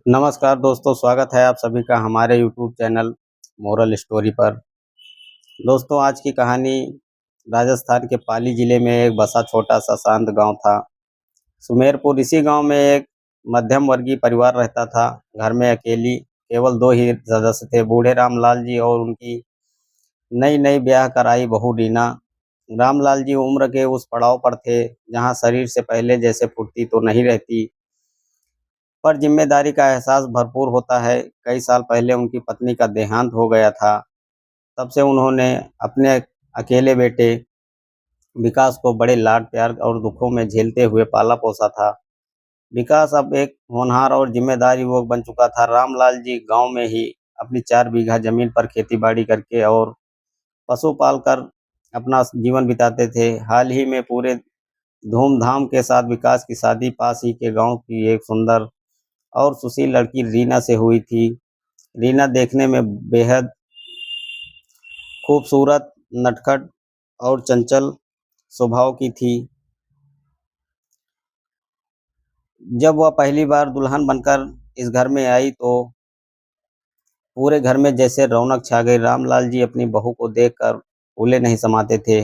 नमस्कार दोस्तों, स्वागत है आप सभी का हमारे यूट्यूब चैनल मोरल स्टोरी पर। दोस्तों, आज की कहानी राजस्थान के पाली जिले में एक बसा छोटा सा शांत गांव था, सुमेरपुर। इसी गांव में एक मध्यम वर्गीय परिवार रहता था। घर में अकेली केवल दो ही सदस्य थे, बूढ़े रामलाल जी और उनकी नई नई ब्याह कराई बहू रीना। रामलाल जी उम्र के उस पड़ाव पर थे जहां शरीर से पहले जैसे फुर्ती तो नहीं रहती, पर जिम्मेदारी का एहसास भरपूर होता है। कई साल पहले उनकी पत्नी का देहांत हो गया था। तब से उन्होंने अपने अकेले बेटे विकास को बड़े लाड प्यार और दुखों में झेलते हुए पाला पोसा था। विकास अब एक होनहार और जिम्मेदार युवक बन चुका था। रामलाल जी गांव में ही अपनी 4 बीघा जमीन पर खेती बाड़ी करके और पशु पाल कर अपना जीवन बिताते थे। हाल ही में पूरे धूमधाम के साथ विकास की शादी पास ही के गांव की एक सुंदर और सुशील लड़की रीना से हुई थी। रीना देखने में बेहद खूबसूरत, नटखट और चंचल स्वभाव की थी। जब वह पहली बार दुल्हन बनकर इस घर में आई तो पूरे घर में जैसे रौनक छा गई। रामलाल जी अपनी बहू को देखकर फूले नहीं समाते थे।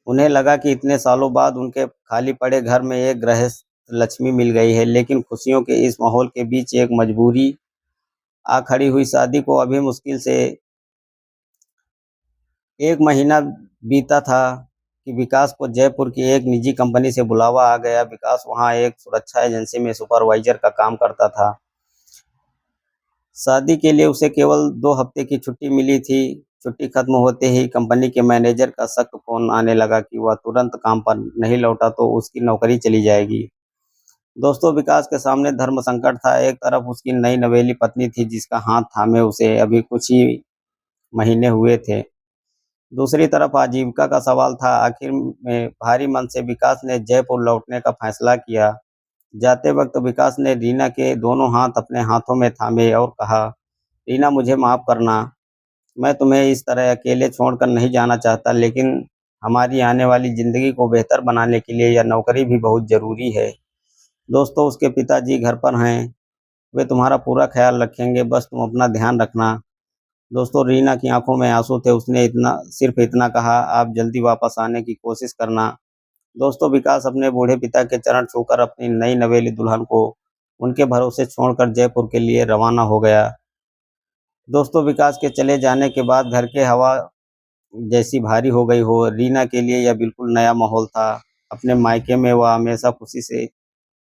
उन्हें लगा कि इतने सालों बाद उनके खाली पड़े घर में एक गृहस्थ लक्ष्मी मिल गई है, लेकिन खुशियों के इस माहौल के बीच एक मजबूरी आ खड़ी हुई। शादी को अभी मुश्किल से 1 महीना बीता था कि विकास को जयपुर की एक निजी कंपनी से बुलावा आ गया। विकास वहां एक सुरक्षा एजेंसी में सुपरवाइजर का काम करता था। शादी के लिए उसे केवल 2 हफ्ते की छुट्टी मिली थी। छुट्टी खत्म होते ही कंपनी के मैनेजर का सख्त फोन आने लगा कि वह तुरंत काम पर नहीं लौटा तो उसकी नौकरी चली जाएगी। दोस्तों, विकास के सामने धर्म संकट था। एक तरफ उसकी नई नवेली पत्नी थी जिसका हाथ थामे उसे अभी कुछ ही महीने हुए थे। दूसरी तरफ आजीविका का सवाल था। आखिर में भारी मन से विकास ने जयपुर लौटने का फैसला किया। जाते वक्त विकास ने रीना के दोनों हाथ अपने हाथों में थामे और कहा, रीना, मुझे माफ करना। मैं तुम्हें इस तरह अकेले छोड़कर नहीं जाना चाहता, लेकिन हमारी आने वाली जिंदगी को बेहतर बनाने के लिए यह नौकरी भी बहुत जरूरी है। दोस्तों, उसके पिताजी घर पर हैं, वे तुम्हारा पूरा ख्याल रखेंगे, बस तुम अपना ध्यान रखना। दोस्तों, रीना की आंखों में आंसू थे। उसने सिर्फ इतना कहा, आप जल्दी वापस आने की कोशिश करना। दोस्तों, विकास अपने बूढ़े पिता के चरण छूकर अपनी नई नवेली दुल्हन को उनके भरोसे छोड़कर जयपुर के लिए रवाना हो गया। दोस्तों, विकास के चले जाने के बाद घर के हवा जैसी भारी हो गई हो। रीना के लिए यह बिल्कुल नया माहौल था। अपने मायके में वह हमेशा खुशी से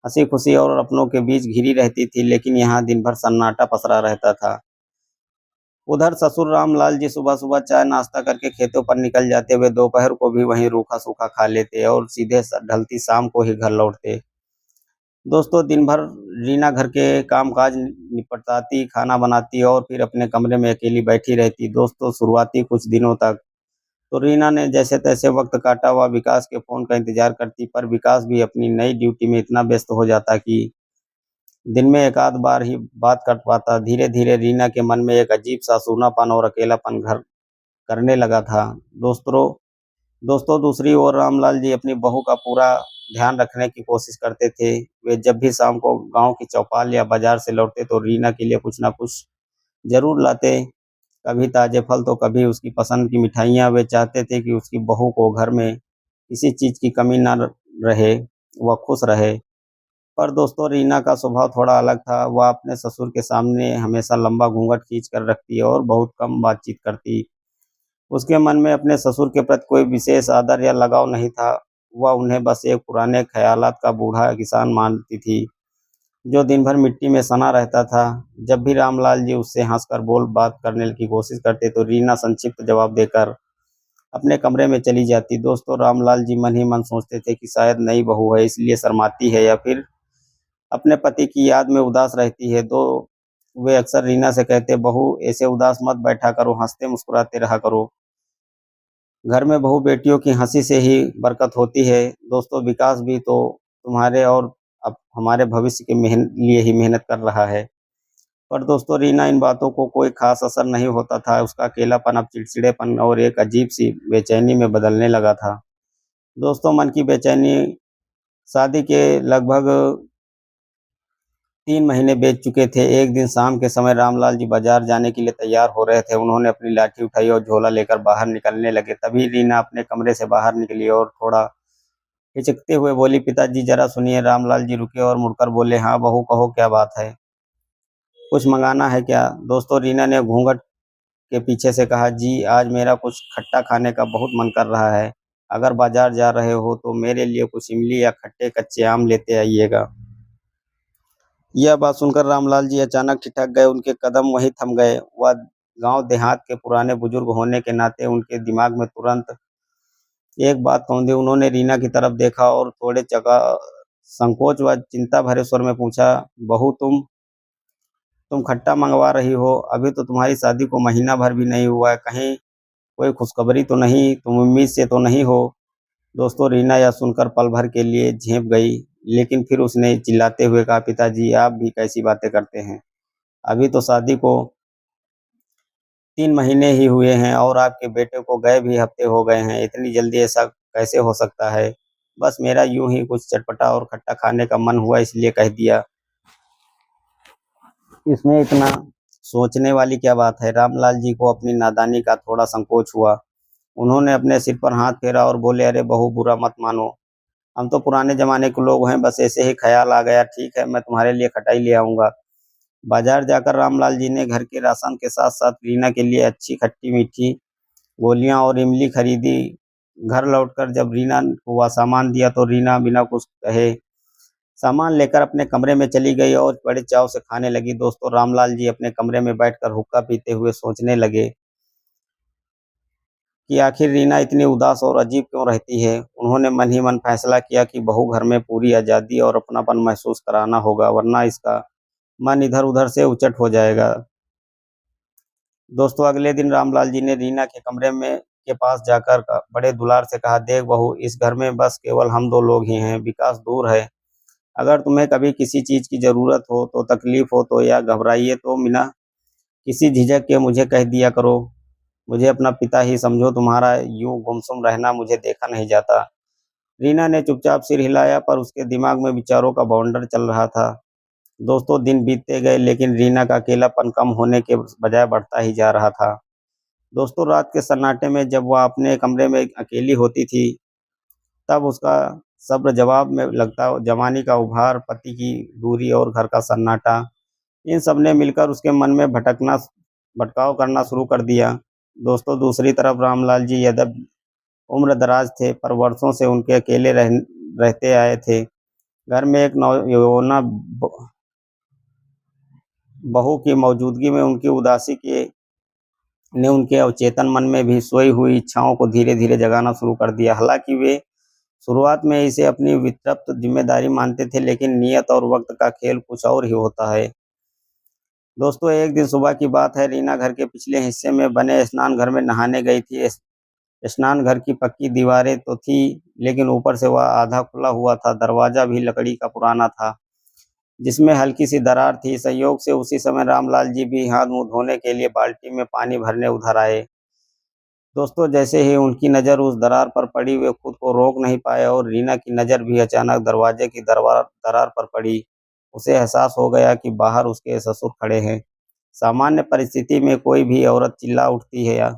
हंसी खुशी और अपनों के बीच घिरी रहती थी, लेकिन यहाँ दिन भर सन्नाटा पसरा रहता था। उधर ससुर रामलाल जी सुबह सुबह चाय नाश्ता करके खेतों पर निकल जाते। वे दोपहर को भी वहीं रूखा सूखा खा लेते और सीधे ढलती शाम को ही घर लौटते। दोस्तों, दिन भर रीना घर के कामकाज निपटाती, खाना बनाती और फिर अपने कमरे में अकेली बैठी रहती। दोस्तों, शुरुआती कुछ दिनों तक तो रीना ने जैसे तैसे वक्त काटा। वह विकास के फोन का इंतजार करती, पर विकास भी अपनी नई ड्यूटी में इतना व्यस्त हो जाता कि दिन में एक आध बार ही बात कर पाता। धीरे धीरे रीना के मन में एक अजीब सा सूनापन और अकेलापन घर करने लगा था। दोस्तों दोस्तों दूसरी ओर रामलाल जी अपनी बहू का पूरा ध्यान रखने की कोशिश करते थे। वे जब भी शाम को गांव की चौपाल या बाजार से लौटते तो रीना के लिए कुछ ना कुछ जरूर लाते। कभी ताजे फल तो कभी उसकी पसंद की मिठाइयाँ। वे चाहते थे कि उसकी बहू को घर में किसी चीज़ की कमी ना रहे, वह खुश रहे। पर दोस्तों, रीना का स्वभाव थोड़ा अलग था। वह अपने ससुर के सामने हमेशा लंबा घूंघट खींच कर रखती और बहुत कम बातचीत करती। उसके मन में अपने ससुर के प्रति कोई विशेष आदर या लगाव नहीं था। वह उन्हें बस एक पुराने ख्यालात का बूढ़ा किसान मानती थी जो दिन भर मिट्टी में सना रहता था। जब भी रामलाल जी उससे हंसकर बोल बात करने की कोशिश करते तो रीना संक्षिप्त जवाब देकर अपने कमरे में चली जाती। दोस्तों, रामलाल जी मन ही मन सोचते थे कि शायद नई बहू है इसलिए शर्माती है, या फिर अपने पति की याद में उदास रहती है। तो वे अक्सर रीना से कहते, बहू, ऐसे उदास मत बैठा करो, हंसते मुस्कुराते रहा करो। घर में बहू बेटियों की हंसी से ही बरकत होती है। दोस्तों, विकास भी तो तुम्हारे और अब हमारे भविष्य के लिए ही मेहनत कर रहा है। पर दोस्तों, रीना इन बातों को कोई खास असर नहीं होता था। उसका अकेलापन अब चिड़चिड़ेपन और एक अजीब सी बेचैनी में बदलने लगा था। दोस्तों, मन की बेचैनी शादी के लगभग 3 महीने बीत चुके थे। एक दिन शाम के समय रामलाल जी बाजार जाने के लिए तैयार हो रहे थे। उन्होंने अपनी लाठी उठाई और झोला लेकर बाहर निकलने लगे। तभी रीना अपने कमरे से बाहर निकली और थोड़ा हिचकते हुए बोली, पिताजी जरा सुनिए। रामलाल जी रुके और मुड़कर बोले, हाँ बहू कहो, क्या बात है? कुछ मंगाना है क्या? दोस्तों, रीना ने घूंघट के पीछे से कहा, जी आज मेरा कुछ खट्टा खाने का बहुत मन कर रहा है। अगर बाजार जा रहे हो तो मेरे लिए कुछ इमली या खट्टे कच्चे आम लेते आइएगा। यह बात सुनकर रामलाल जी अचानक ठिठक गए। उनके कदम वहीं थम गए। वह गांव देहात के पुराने बुजुर्ग होने के नाते उनके दिमाग में तुरंत एक बात कौंधी। उन्होंने रीना की तरफ देखा और थोड़े चका संकोच व चिंता भरे स्वर में पूछा, बहू तुम खट्टा मंगवा रही हो? अभी तो तुम्हारी शादी को महीना भर भी नहीं हुआ है। कहीं कोई खुशखबरी तो नहीं? तुम उम्मीद से तो नहीं हो? दोस्तों, रीना यह सुनकर पल भर के लिए झेंप गई, लेकिन फिर उसने चिल्लाते हुए कहा, पिताजी आप भी कैसी बातें करते हैं? अभी तो शादी को 3 महीने ही हुए हैं और आपके बेटे को गए भी हफ्ते हो गए हैं। इतनी जल्दी ऐसा कैसे हो सकता है? बस मेरा यूं ही कुछ चटपटा और खट्टा खाने का मन हुआ, इसलिए कह दिया। इसमें इतना सोचने वाली क्या बात है? रामलाल जी को अपनी नादानी का थोड़ा संकोच हुआ। उन्होंने अपने सिर पर हाथ फेरा और बोले, अरे बहू बुरा मत मानो, हम तो पुराने जमाने के लोग हैं, बस ऐसे ही ख्याल आ गया। ठीक है, मैं तुम्हारे लिए खटाई ले आऊंगा। बाजार जाकर रामलाल जी ने घर के राशन के साथ साथ रीना के लिए अच्छी खट्टी मीठी गोलियां और इमली खरीदी। घर लौटकर जब रीना को वह सामान दिया तो रीना बिना कुछ कहे सामान लेकर अपने कमरे में चली गई और बड़े चाव से खाने लगी। दोस्तों, रामलाल जी अपने कमरे में बैठकर हुक्का पीते हुए सोचने लगे कि आखिर रीना इतनी उदास और अजीब क्यों रहती है। उन्होंने मन ही मन फैसला किया कि बहू घर में पूरी आज़ादी और अपनापन महसूस कराना होगा, वरना इसका मन इधर उधर से उचट हो जाएगा। दोस्तों, अगले दिन रामलाल जी ने रीना के कमरे में के पास जाकर बड़े दुलार से कहा, देख बहू, इस घर में बस केवल हम दो लोग ही हैं। विकास दूर है। अगर तुम्हें कभी किसी चीज़ की ज़रूरत हो तो, तकलीफ हो तो, या घबराइए तो बिना किसी झिझक के मुझे कह दिया करो। मुझे अपना पिता ही समझो। तुम्हारा यूं गुमसुम रहना मुझे देखा नहीं जाता। रीना ने चुपचाप सिर हिलाया, पर उसके दिमाग में विचारों का बवंडर चल रहा था। दोस्तों, दिन बीतते गए, लेकिन रीना का अकेलापन कम होने के बजाय बढ़ता ही जा रहा था। दोस्तों, रात के सन्नाटे में जब वह अपने कमरे में अकेली होती थी, तब उसका सब्र जवाब में लगता। जवानी का उभार, पति की दूरी और घर का सन्नाटा, इन सब ने मिलकर उसके मन में भटकाव करना शुरू कर दिया। दोस्तों, दूसरी तरफ रामलाल जी यद्यप उम्र दराज थे, पर वर्षों से उनके अकेले रहते आए थे। घर में एक नौयौवना बहू की मौजूदगी में उनकी उदासी के ने उनके अवचेतन मन में भी सोई हुई इच्छाओं को धीरे धीरे जगाना शुरू कर दिया। हालांकि वे शुरुआत में इसे अपनी वितृप्त जिम्मेदारी मानते थे, लेकिन नियत और वक्त का खेल कुछ और ही होता है। दोस्तों, एक दिन सुबह की बात है। रीना घर के पिछले हिस्से में बने स्नान घर में नहाने गई थी। स्नान घर की पक्की दीवारें तो थी, लेकिन ऊपर से वह आधा खुला हुआ था। दरवाजा भी लकड़ी का पुराना था, जिसमें हल्की सी दरार थी। संयोग से उसी समय रामलाल जी भी हाथ मुंह धोने के लिए बाल्टी में पानी भरने उधर आए। दोस्तों, जैसे ही उनकी नज़र उस दरार पर पड़ी, वे खुद को रोक नहीं पाए और रीना की नज़र भी अचानक दरवाजे की दरार पर पड़ी। उसे एहसास हो गया कि बाहर उसके ससुर खड़े हैं। सामान्य परिस्थिति में कोई भी औरत चिल्ला उठती है या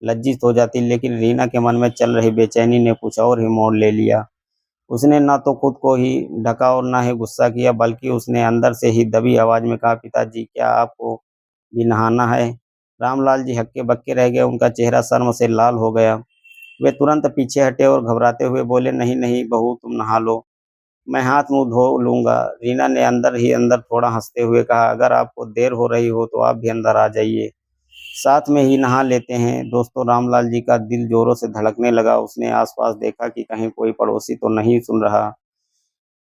लज्जित हो जाती, लेकिन रीना के मन में चल रही बेचैनी ने कुछ और ही मोड़ ले लिया। उसने ना तो खुद को ही ढका और ना ही गुस्सा किया, बल्कि उसने अंदर से ही दबी आवाज में कहा, पिताजी क्या आपको भी नहाना है? रामलाल जी हक्के बक्के रह गए। उनका चेहरा शर्म से लाल हो गया। वे तुरंत पीछे हटे और घबराते हुए बोले, नहीं नहीं बहू, तुम नहा लो, मैं हाथ मुंह धो लूंगा। रीना ने अंदर ही अंदर थोड़ा हंसते हुए कहा, अगर आपको देर हो रही हो तो आप भी अंदर आ जाइए, साथ में ही नहा लेते हैं। दोस्तों, रामलाल जी का दिल जोरों से धड़कने लगा। उसने आसपास देखा कि कहीं कोई पड़ोसी तो नहीं सुन रहा।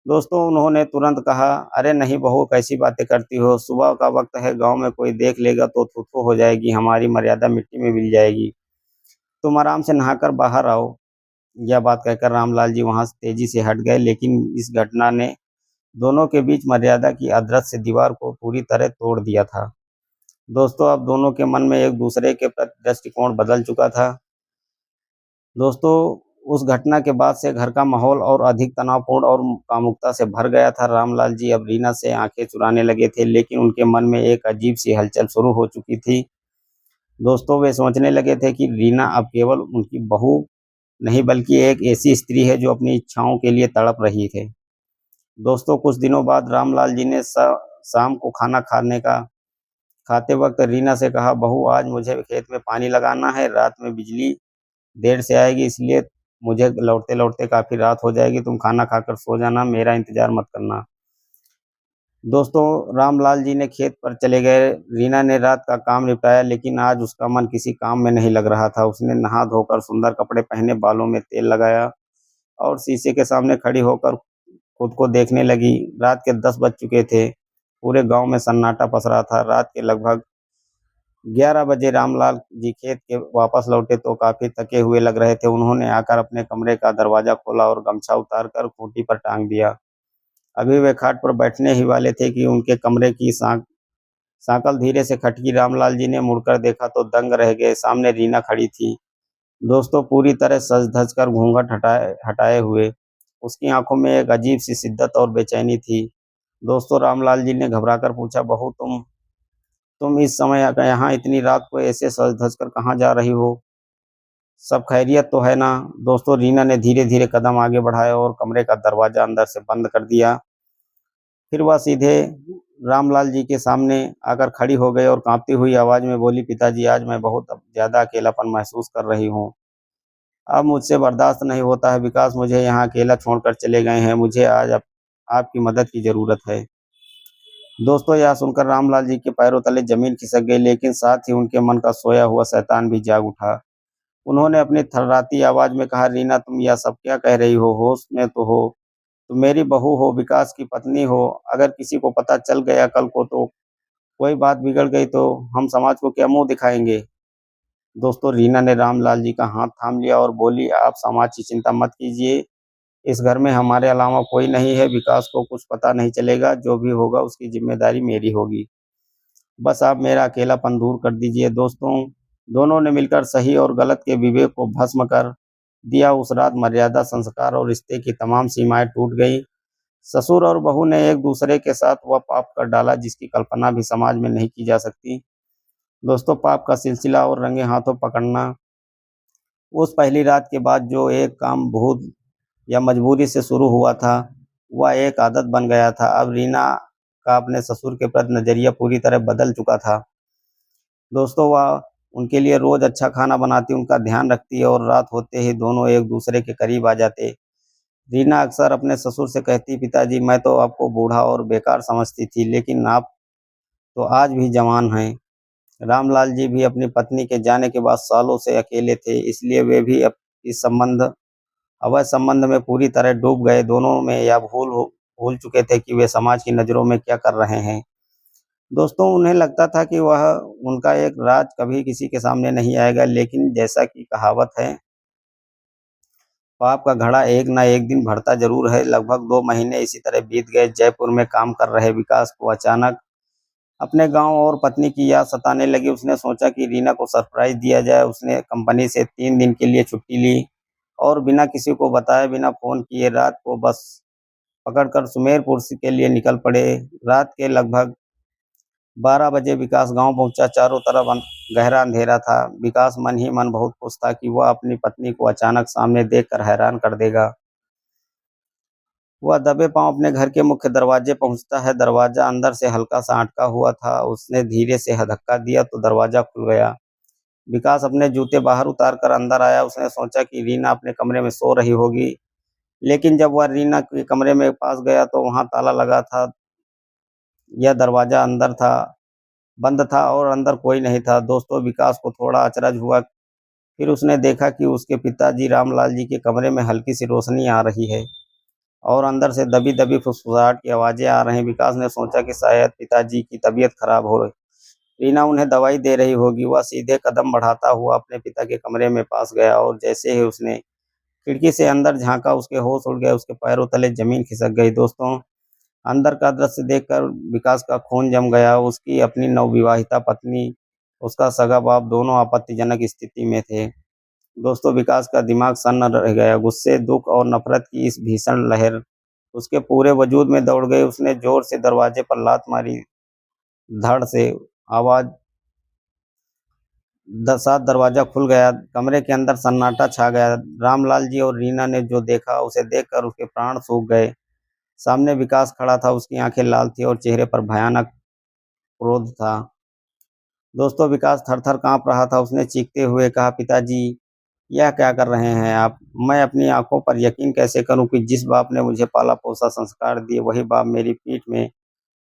दोस्तों, उन्होंने तुरंत कहा, अरे नहीं बहू, कैसी बातें करती हो? सुबह का वक्त है, गांव में कोई देख लेगा तो थू-थू हो जाएगी, हमारी मर्यादा मिट्टी में मिल जाएगी। तुम आराम से नहाकर बाहर आओ। यह बात कहकर रामलाल जी वहां से तेजी से हट गए, लेकिन इस घटना ने दोनों के बीच मर्यादा की अदृश्य दीवार को पूरी तरह तोड़ दिया था। दोस्तों, अब दोनों के मन में एक दूसरे के प्रति दृष्टिकोण बदल चुका था। दोस्तों, उस घटना के बाद से घर का माहौल और अधिक तनावपूर्ण और कामुकता से भर गया था। रामलाल जी अब रीना से आंखें चुराने लगे थे, लेकिन उनके मन में एक अजीब सी हलचल शुरू हो चुकी थी। दोस्तों, वे सोचने लगे थे कि रीना अब केवल उनकी बहू नहीं, बल्कि एक ऐसी स्त्री है जो अपनी इच्छाओं के लिए तड़प रही है। दोस्तों, कुछ दिनों बाद रामलाल जी ने शाम को खाना खाते वक्त रीना से कहा, बहू आज मुझे खेत में पानी लगाना है, रात में बिजली देर से आएगी, इसलिए मुझे लौटते लौटते काफी रात हो जाएगी, तुम खाना खाकर सो जाना, मेरा इंतजार मत करना। दोस्तों, रामलाल जी ने खेत पर चले गए। रीना ने रात का काम निपटाया, लेकिन आज उसका मन किसी काम में नहीं लग रहा था। उसने नहा धोकर सुंदर कपड़े पहने, बालों में तेल लगाया और शीशे के सामने खड़ी होकर खुद को देखने लगी। रात के 10 बज चुके थे। पूरे गांव में सन्नाटा पसरा था। रात के लगभग 11 बजे रामलाल जी खेत के वापस लौटे तो काफी थके हुए लग रहे थे। उन्होंने आकर अपने कमरे का दरवाजा खोला और गमछा उतारकर खूंटी पर टांग दिया। अभी वे खाट पर बैठने ही वाले थे कि उनके कमरे की सांकल धीरे से खटकी। रामलाल जी ने मुड़कर देखा तो दंग रह गए। सामने रीना खड़ी थी। दोस्तों, पूरी तरह सज धज कर घूंघट हटाए हटाए हुए। उसकी आंखों में एक अजीब सी शिद्दत और बेचैनी थी। दोस्तों, रामलाल जी ने घबराकर पूछा, बहू तुम इस समय यहाँ इतनी रात को ऐसे सज धज कर कहाँ जा रही हो? सब खैरियत तो है ना? दोस्तों, रीना ने धीरे धीरे कदम आगे बढ़ाया और कमरे का दरवाजा अंदर से बंद कर दिया। फिर वह सीधे रामलाल जी के सामने आकर खड़ी हो गई और कांपती हुई आवाज में बोली, पिताजी, आज मैं बहुत ज्यादा अकेलापन महसूस कर रही हूँ। अब मुझसे बर्दाश्त नहीं होता है। विकास मुझे यहाँ अकेला छोड़कर चले गए हैं। मुझे आज आपकी मदद की जरूरत है। दोस्तों, यह सुनकर रामलाल जी के पैरों तले जमीन खिसक गई, लेकिन साथ ही उनके मन का सोया हुआ शैतान भी जाग उठा। उन्होंने अपनी थर्राती आवाज में कहा, रीना, तुम यह सब क्या कह रही हो? होश में तो हो? तुम मेरी बहू हो, विकास की पत्नी हो। अगर किसी को पता चल गया कल को तो कोई बात बिगड़ गई तो हम समाज को क्या मुंह दिखाएंगे? दोस्तों, रीना ने रामलाल जी का हाथ थाम लिया और बोली, आप समाज की चिंता मत कीजिए। इस घर में हमारे अलावा कोई नहीं है। विकास को कुछ पता नहीं चलेगा। जो भी होगा उसकी जिम्मेदारी मेरी होगी। बस आप मेरा अकेलापन दूर कर दीजिए। दोस्तों, दोनों ने मिलकर सही और गलत के विवेक को भस्म कर दिया। उस रात मर्यादा, संस्कार और रिश्ते की तमाम सीमाएं टूट गई। ससुर और बहू ने एक दूसरे के साथ वह पाप कर डाला जिसकी कल्पना भी समाज में नहीं की जा सकती। दोस्तों, पाप का सिलसिला और रंगे हाथों पकड़ना उस पहली रात के बाद जो एक काम भूत या मजबूरी से शुरू हुआ था, वह एक आदत बन गया था। अब रीना का अपने ससुर के प्रति नजरिया पूरी तरह बदल चुका था। दोस्तों, वह उनके लिए रोज अच्छा खाना बनाती, उनका ध्यान रखती और रात होते ही दोनों एक दूसरे के करीब आ जाते। रीना अक्सर अपने ससुर से कहती, पिताजी, मैं तो आपको बूढ़ा और बेकार समझती थी, लेकिन आप तो आज भी जवान हैं। रामलाल जी भी अपनी पत्नी के जाने के बाद सालों से अकेले थे, इसलिए वे भी अब इस अवैध संबंध में पूरी तरह डूब गए। दोनों में यह भूल चुके थे कि वे समाज की नज़रों में क्या कर रहे हैं। दोस्तों, उन्हें लगता था कि वह उनका एक राज कभी किसी के सामने नहीं आएगा, लेकिन जैसा कि कहावत है, पाप का घड़ा एक ना एक दिन भरता जरूर है। लगभग 2 महीने इसी तरह बीत गए। जयपुर में काम कर रहे विकास को अचानक अपने गांव और पत्नी की याद सताने लगी। उसने सोचा कि रीना को सरप्राइज दिया जाए। उसने कंपनी से 3 दिन के लिए छुट्टी ली और बिना किसी को बताए, बिना फोन किए, रात को बस पकड़कर सुमेरपुर के लिए निकल पड़े। रात के लगभग 12 बजे विकास गांव पहुंचा। चारों तरफ गहरा अंधेरा था। विकास मन ही मन बहुत खुश था कि वह अपनी पत्नी को अचानक सामने देखकर हैरान कर देगा। वह दबे पांव अपने घर के मुख्य दरवाजे पहुंचता है। दरवाजा अंदर से हल्का सा अटका हुआ था। उसने धीरे से धक्का दिया तो दरवाजा खुल गया। विकास अपने जूते बाहर उतार कर अंदर आया। उसने सोचा कि रीना अपने कमरे में सो रही होगी, लेकिन जब वह रीना के कमरे में पास गया तो वहां ताला लगा था। यह दरवाजा बंद था और अंदर कोई नहीं था। दोस्तों, विकास को थोड़ा अचरज हुआ। फिर उसने देखा कि उसके पिताजी रामलाल जी के कमरे में हल्की सी रोशनी आ रही है और अंदर से दबी दबी फुसफुसाहट की आवाजें आ रही हैं। विकास ने सोचा कि शायद पिताजी की तबीयत खराब हो रही, रीना उन्हें दवाई दे रही होगी। वह सीधे कदम बढ़ाता हुआ अपने पिता के कमरे में पास गया और जैसे ही उसने खिड़की से अंदर झांका, उसके होश उड़ गए। उसके पैरों तले जमीन खिसक गई। दोस्तों, अंदर का दृश्य देखकर विकास का खून जम गया। उसकी अपनी नवविवाहिता पत्नी, उसका सगा बाप, दोनों आपत्तिजनक स्थिति में थे। दोस्तों विकास का दिमाग सन्न रह गया। गुस्से, दुख और नफरत की इस भीषण लहर उसके पूरे वजूद में दौड़ गई। उसने जोर से दरवाजे पर लात मारी। धड़ से आवाज साथ दरवाजा खुल गया। कमरे के अंदर सन्नाटा छा गया। रामलाल जी और रीना ने जो देखा उसे देखकर उसके प्राण सूख गए। सामने विकास खड़ा था। उसकी आंखें लाल थी और चेहरे पर भयानक क्रोध था। दोस्तों विकास थर-थर काँप रहा था। उसने चीखते हुए कहा, पिताजी, यह क्या कर रहे हैं आप? मैं अपनी आँखों पर यकीन कैसे करूं कि जिस बाप ने मुझे पाला-पोसा, संस्कार दिए, वही बाप मेरी पीठ में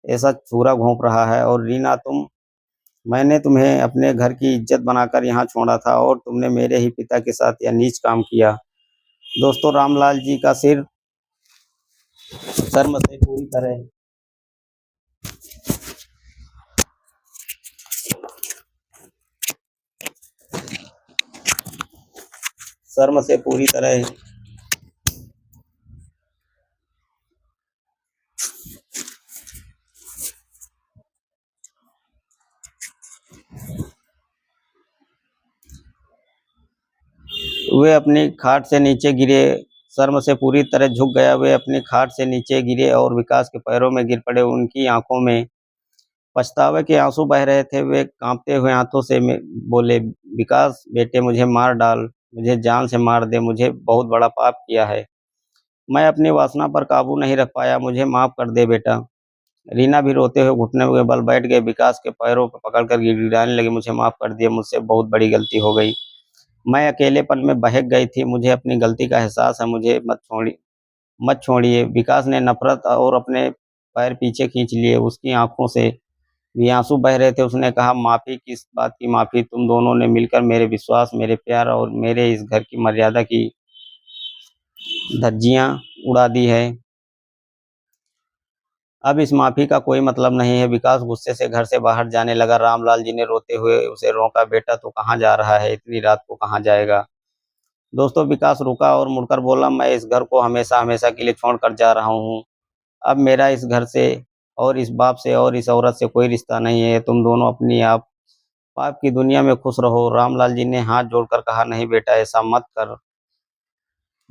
ऐसा छुरा घोंप रहा है। और रीना, मैंने तुम्हें अपने घर की इज्जत बनाकर यहाँ छोड़ा था और तुमने मेरे ही पिता के साथ यह नीच काम किया। दोस्तों रामलाल जी का सिर शर्म से पूरी तरह शर्म से पूरी तरह वे अपनी खाट से नीचे गिरे। शर्म से पूरी तरह झुक गया। वे अपनी खाट से नीचे गिरे और विकास के पैरों में गिर पड़े। उनकी आंखों में पछतावे के आंसू बह रहे थे। वे कांपते हुए हाथों से बोले, विकास बेटे, मुझे मार डाल, मुझे जान से मार दे, मुझे बहुत बड़ा पाप किया है। मैं अपनी वासना पर काबू नहीं रख पाया, मुझे माफ कर दे बेटा। रीना भी रोते हुए घुटने के बल बैठ गए। विकास के पैरों पर पकड़कर गिड़गिड़ाने लगी, मुझे माफ कर दिया, मुझसे बहुत बड़ी गलती हो गई। मैं अकेलेपन में बहक गई थी, मुझे अपनी गलती का एहसास है, मुझे मत छोड़िए। विकास ने नफरत और अपने पैर पीछे खींच लिए। उसकी आंखों से भी आंसू बह रहे थे। उसने कहा, माफी? किस बात की माफी? तुम दोनों ने मिलकर मेरे विश्वास, मेरे प्यार और मेरे इस घर की मर्यादा की धज्जियां उड़ा दी है। अब इस माफी का कोई मतलब नहीं है। विकास गुस्से से घर से बाहर जाने लगा। रामलाल जी ने रोते हुए उसे रोका, बेटा तू कहाँ जा रहा है? इतनी रात को कहाँ जाएगा? दोस्तों विकास रुका और मुड़कर बोला, मैं इस घर को हमेशा हमेशा के लिए छोड़ कर जा रहा हूँ। अब मेरा इस घर से और इस बाप से और इस औरत से कोई रिश्ता नहीं है। तुम दोनों अपनी आप पाप की दुनिया में खुश रहो। रामलाल जी ने हाथ जोड़कर कहा, नहीं बेटा, ऐसा मत कर।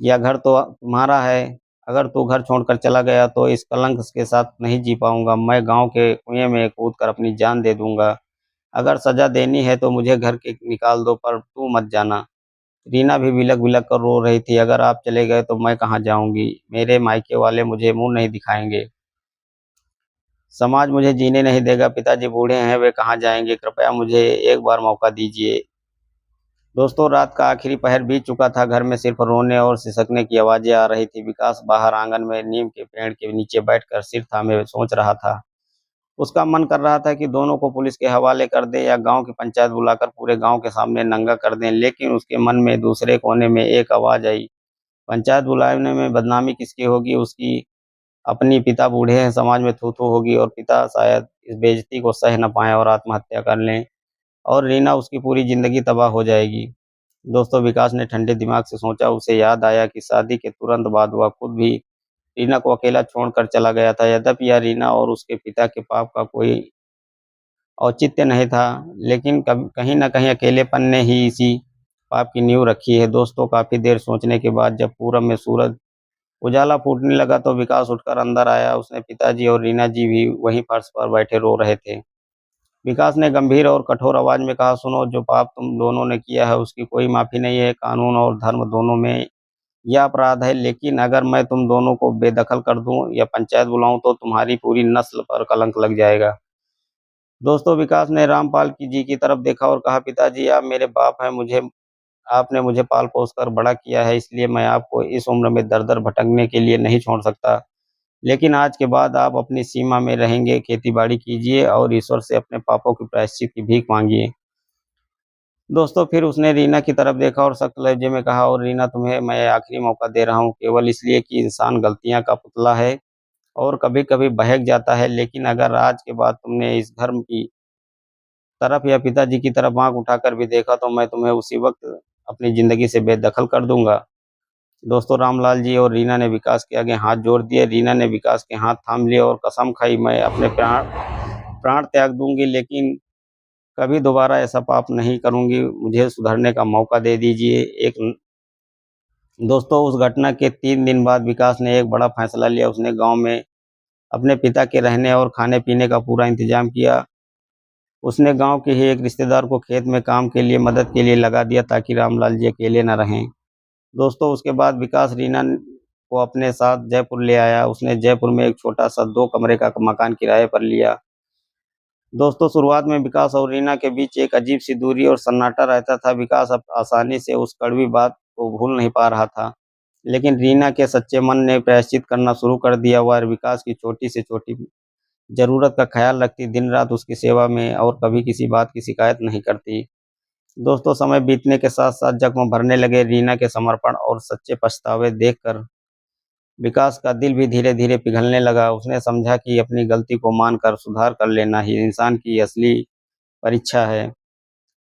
यह घर तो तुम्हारा है। अगर तू घर छोड़कर चला गया तो इस कलंक के साथ नहीं जी पाऊंगा। मैं गांव के कुएं में कूद कर अपनी जान दे दूंगा। अगर सजा देनी है तो मुझे घर के निकाल दो, पर तू मत जाना। रीना भी बिलक बिलक कर रो रही थी। अगर आप चले गए तो मैं कहाँ जाऊंगी? मेरे मायके वाले मुझे मुंह नहीं दिखाएंगे। समाज मुझे जीने नहीं देगा। पिताजी बूढ़े हैं, वे कहाँ जाएंगे? कृपया मुझे एक बार मौका दीजिए। दोस्तों रात का आखिरी पहर बीत चुका था। घर में सिर्फ रोने और सिसकने की आवाजें आ रही थी। विकास बाहर आंगन में नीम के पेड़ के नीचे बैठकर सिर थामे सोच रहा था। उसका मन कर रहा था कि दोनों को पुलिस के हवाले कर दे या गांव की पंचायत बुलाकर पूरे गांव के सामने नंगा कर दें। लेकिन उसके मन में दूसरे कोने में एक आवाज आई, पंचायत बुलाने में बदनामी किसकी होगी? उसकी अपनी। पिता बूढ़े हैं, समाज में थू थू होगी और पिता शायद इस बेइज्जती को सह न पाए और आत्महत्या कर लें और रीना उसकी पूरी जिंदगी तबाह हो जाएगी। दोस्तों विकास ने ठंडे दिमाग से सोचा। उसे याद आया कि शादी के तुरंत बाद वह खुद भी रीना को अकेला छोड़कर चला गया था। यद्यपि यह रीना और उसके पिता के पाप का कोई औचित्य नहीं था, लेकिन कहीं न कहीं अकेलेपन ने ही इसी पाप की नींव रखी है। दोस्तों काफ़ी देर सोचने के बाद जब पूरब में सूरज उजाला फूटने लगा तो विकास उठकर अंदर आया। उसने पिताजी और रीना जी भी वहीं फर्श पर बैठे रो रहे थे। विकास ने गंभीर और कठोर आवाज में कहा, सुनो, जो पाप तुम दोनों ने किया है उसकी कोई माफ़ी नहीं है। कानून और धर्म दोनों में यह अपराध है। लेकिन अगर मैं तुम दोनों को बेदखल कर दूं या पंचायत बुलाऊं तो तुम्हारी पूरी नस्ल पर कलंक लग जाएगा। दोस्तों विकास ने रामपाल की जी की तरफ देखा और कहा, पिताजी आप मेरे बाप हैं, आपने मुझे पाल पोस कर बड़ा किया है, इसलिए मैं आपको इस उम्र में दर दर भटकने के लिए नहीं छोड़ सकता। लेकिन आज के बाद आप अपनी सीमा में रहेंगे, खेती बाड़ी कीजिए और ईश्वर से अपने पापों की प्रायश्चित की भीख मांगिए। दोस्तों फिर उसने रीना की तरफ देखा और सख्त लहजे में कहा, और रीना, तुम्हें मैं आखिरी मौका दे रहा हूँ, केवल इसलिए कि इंसान गलतियाँ का पुतला है और कभी कभी बहक जाता है। लेकिन अगर आज के बाद तुमने इस धर्म की तरफ या पिताजी की तरफ आंख उठाकर भी देखा तो मैं तुम्हें उसी वक्त अपनी ज़िंदगी से बेदखल कर दूंगा। दोस्तों रामलाल जी और रीना ने विकास के आगे हाथ जोड़ दिए। रीना ने विकास के हाथ थाम लिए और कसम खाई, मैं अपने प्राण प्राण त्याग दूंगी, लेकिन कभी दोबारा ऐसा पाप नहीं करूँगी, मुझे सुधरने का मौका दे दीजिए। दोस्तों उस घटना के 3 दिन बाद विकास ने एक बड़ा फैसला लिया। उसने गाँव में अपने पिता के रहने और खाने-पीने का पूरा इंतज़ाम किया। उसने गाँव के ही एक रिश्तेदार को खेत में काम के लिए मदद के लिए लगा दिया ताकि रामलाल जी अकेले न रहें। दोस्तों उसके बाद विकास रीना को अपने साथ जयपुर ले आया। उसने जयपुर में एक छोटा-सा 2 कमरे का मकान किराए पर लिया। दोस्तों शुरुआत में विकास और रीना के बीच एक अजीब-सी दूरी और सन्नाटा रहता था। विकास अब आसानी से उस कड़वी बात को भूल नहीं पा रहा था। लेकिन रीना के सच्चे मन ने प्रायश्चित करना शुरू कर दिया। वह विकास की छोटी से छोटी ज़रूरत का ख़्याल रखती, दिन-रात उसकी सेवा में और कभी किसी बात की शिकायत नहीं करती। दोस्तों समय बीतने के साथ-साथ जख्म भरने लगे। रीना के समर्पण और सच्चे पछतावे देखकर विकास का दिल भी धीरे-धीरे पिघलने लगा। उसने समझा कि अपनी गलती को मानकर सुधार कर लेना ही इंसान की असली परीक्षा है।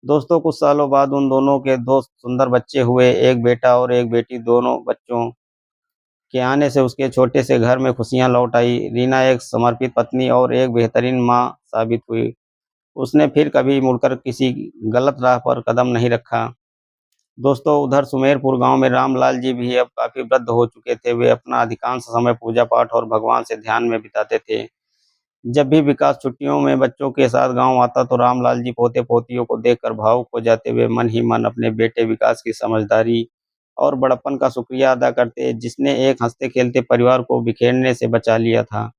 दोस्तों कुछ सालों बाद उन दोनों के 2 सुंदर बच्चे हुए, एक बेटा और एक बेटी। दोनों बच्चों के आने से उसके छोटे से घर में खुशियां लौट आई। रीना एक समर्पित पत्नी और एक बेहतरीन मां साबित हुई। उसने फिर कभी मुड़कर किसी गलत राह पर कदम नहीं रखा। दोस्तों उधर सुमेरपुर गांव में रामलाल जी भी अब काफी वृद्ध हो चुके थे। वे अपना अधिकांश समय पूजा पाठ और भगवान से ध्यान में बिताते थे। जब भी विकास छुट्टियों में बच्चों के साथ गांव आता तो रामलाल जी पोते पोतियों को देखकर भावुक हो जाते। वे मन ही मन अपने बेटे विकास की समझदारी और बड़प्पन का शुक्रिया अदा करते, जिसने एक हंसते खेलते परिवार को बिखेरने से बचा लिया था।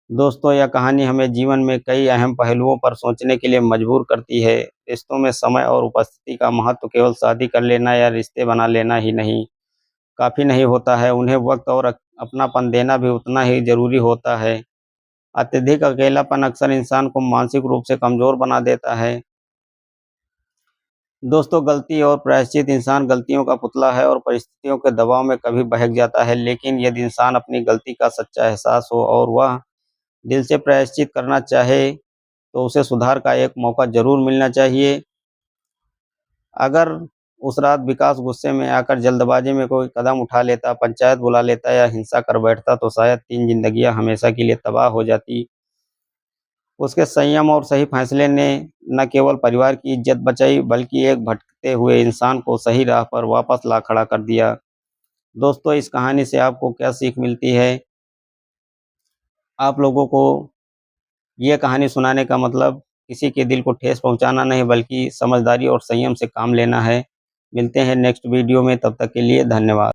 दोस्तों यह कहानी हमें जीवन में कई अहम पहलुओं पर सोचने के लिए मजबूर करती है। रिश्तों में समय और उपस्थिति का महत्व केवल शादी कर लेना या रिश्ते बना लेना ही नहीं काफ़ी नहीं होता है, उन्हें वक्त और अपनापन देना भी उतना ही जरूरी होता है। अत्यधिक अकेलापन अक्सर इंसान को मानसिक रूप से कमजोर बना देता है। दोस्तों गलती और प्रायश्चित, इंसान गलतियों का पुतला है और परिस्थितियों के दबाव में कभी बहक जाता है। लेकिन यदि इंसान अपनी गलती का सच्चा एहसास हो और वह दिल से प्रायश्चित करना चाहे तो उसे सुधार का एक मौका जरूर मिलना चाहिए। अगर उस रात विकास गुस्से में आकर जल्दबाजी में कोई कदम उठा लेता, पंचायत बुला लेता या हिंसा कर बैठता तो शायद 3 जिंदगियां हमेशा के लिए तबाह हो जाती। उसके संयम और सही फैसले ने न केवल परिवार की इज्जत बचाई बल्कि एक भटकते हुए इंसान को सही राह पर वापस ला खड़ा कर दिया। दोस्तों इस कहानी से आपको क्या सीख मिलती है? आप लोगों को ये कहानी सुनाने का मतलब किसी के दिल को ठेस पहुंचाना नहीं बल्कि समझदारी और संयम से काम लेना है। मिलते हैं नेक्स्ट वीडियो में, तब तक के लिए धन्यवाद।